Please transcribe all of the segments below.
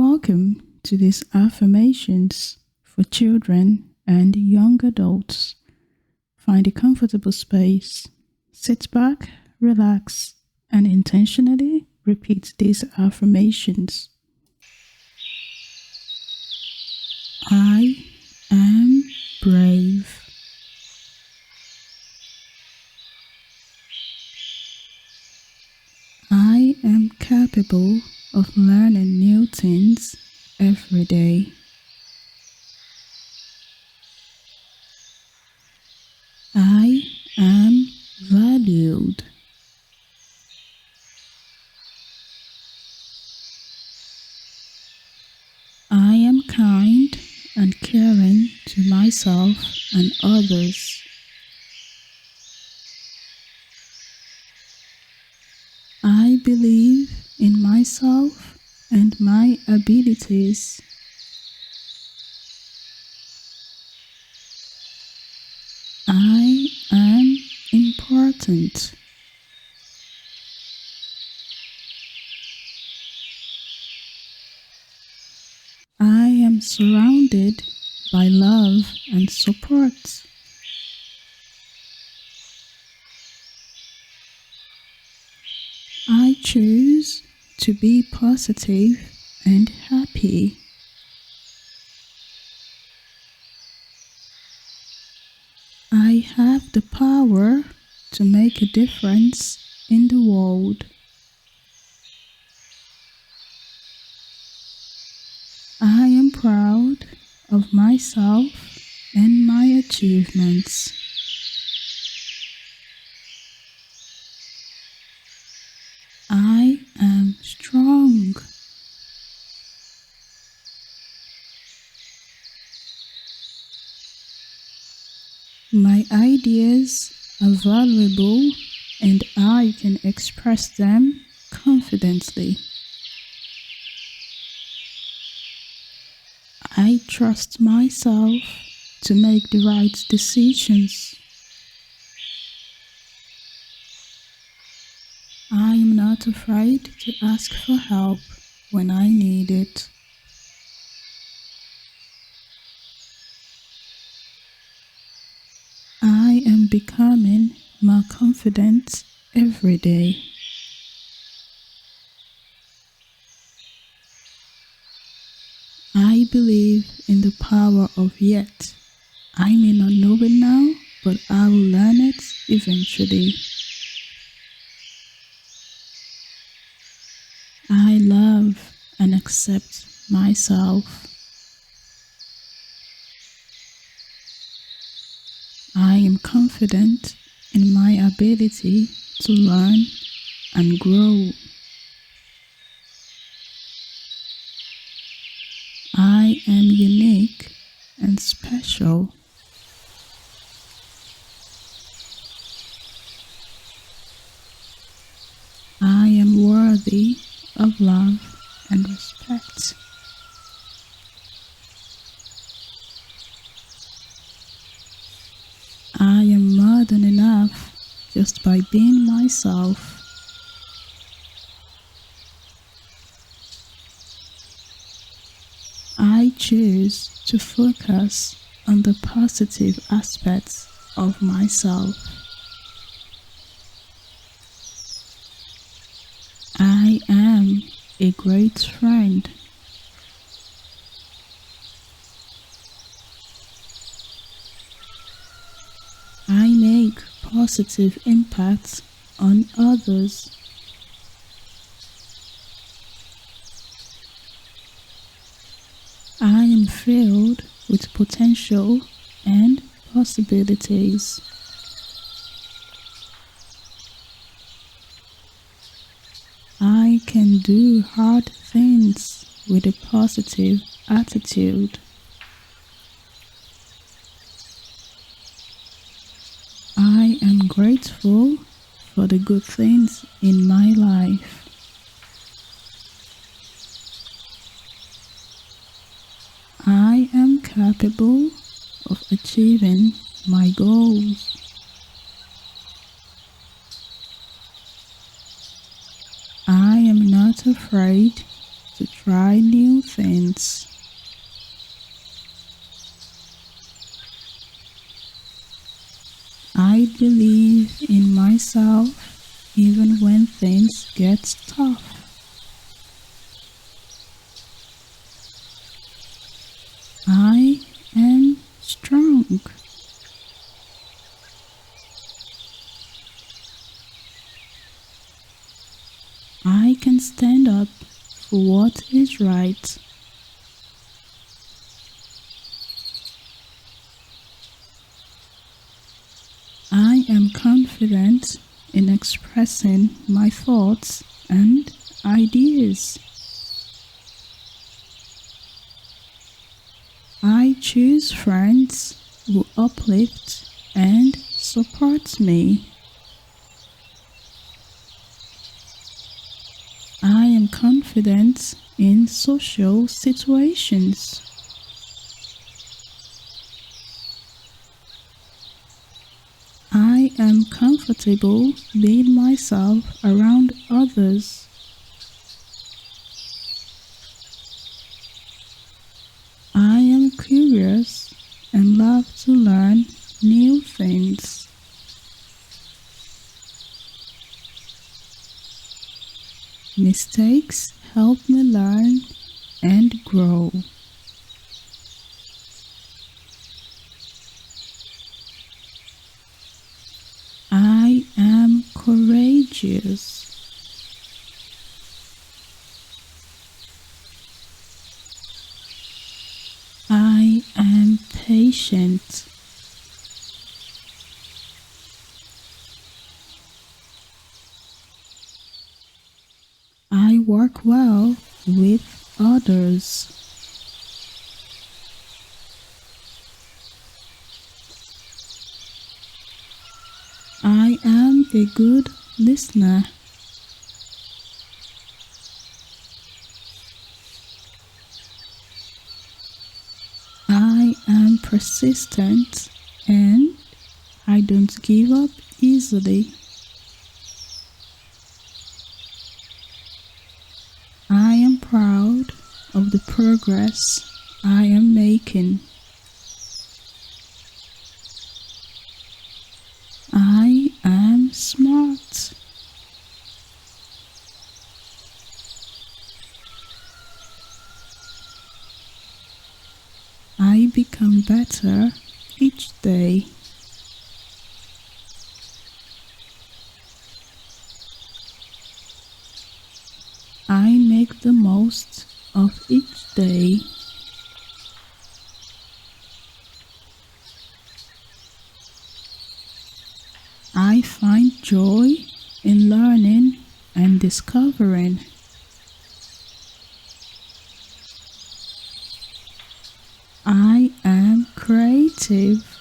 Welcome to these affirmations for children and young adults. Find a comfortable space, sit back, relax, and intentionally repeat these affirmations. I am brave. I am capable of learning new things every day. I am valued. I am kind and caring to myself and others. I believe in myself and my abilities. I am important. I am surrounded by love and support. I choose to be positive and happy. I have the power to make a difference in the world. I am proud of myself and my achievements. I am strong. My ideas are valuable and I can express them confidently. I trust myself to make the right decisions. I am not afraid to ask for help when I need it. I am becoming more confident every day. I believe in the power of yet. I may not know it now, but I will learn it eventually. I love and accept myself. I am confident in my ability to learn and grow. I am unique and special. I am worthy of love and respect. I am more than enough just by being myself. I choose to focus on the positive aspects of myself. I am a great friend. I make positive impacts on others. I am filled with potential and possibilities. I can do hard things with a positive attitude. I am grateful for the good things in my life. I am capable of achieving my goals. I am not afraid to try try new things. I believe in myself even when things get tough. I am strong. I can stand up for what is right. I am confident in expressing my thoughts and ideas. I choose friends who uplift and support me. I am confident in social situations. I am comfortable being myself around others. I am curious and love to learn new things. Mistakes help me learn and grow. I am courageous. I am patient. I work well with others. I am a good listener. I am persistent and I don't give up easily. I am proud of the progress I am making. I am smart. I become better each day. I make the most of each day. I find joy in learning and discovering. I am creative.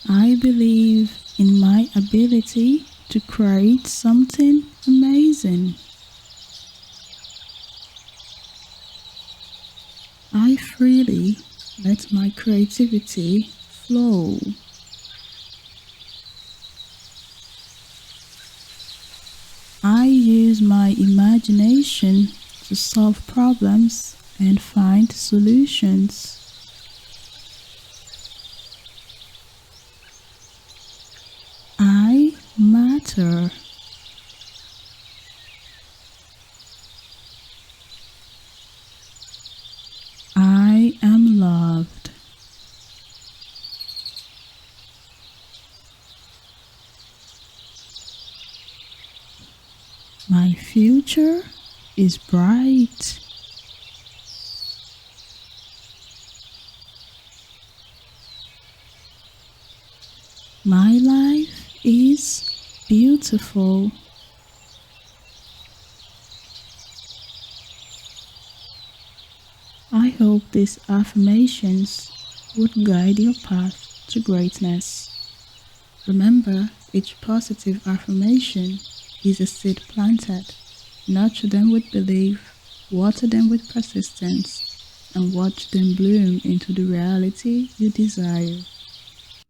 I believe in my ability to create something amazing. I freely let my creativity flow. I use my imagination to solve problems and find solutions. I matter. I am loved. My future is bright. My life is beautiful. I hope these affirmations would guide your path to greatness. Remember, each positive affirmation is a seed planted. Nurture them with belief, water them with persistence, and watch them bloom into the reality you desire.